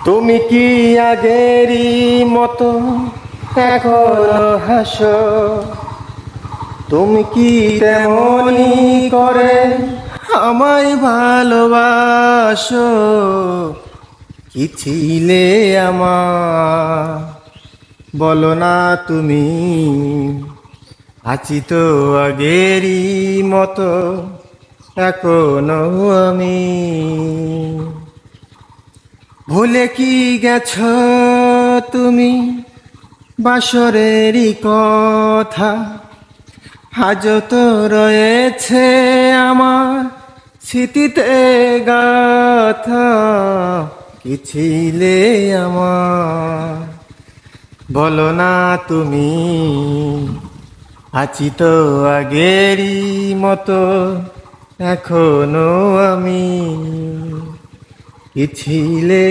তুমি কি আগেরই মতো এখনো হাসো? তুমি কি তেমনি করে আমায় ভালোবাসো? কি ছিলে আমার বলো না তুমি? আছি তো আগেরই মতো এখনো আমি। ভুলে কি গেছো তুমি বাসরেরই কথা? আজও তো রয়েছে আমার স্মৃতিতে গাথা। কি ছিলে আমার বলো না তুমি? আছি তো আগেরই মতো এখনো আমি। কি ছিলে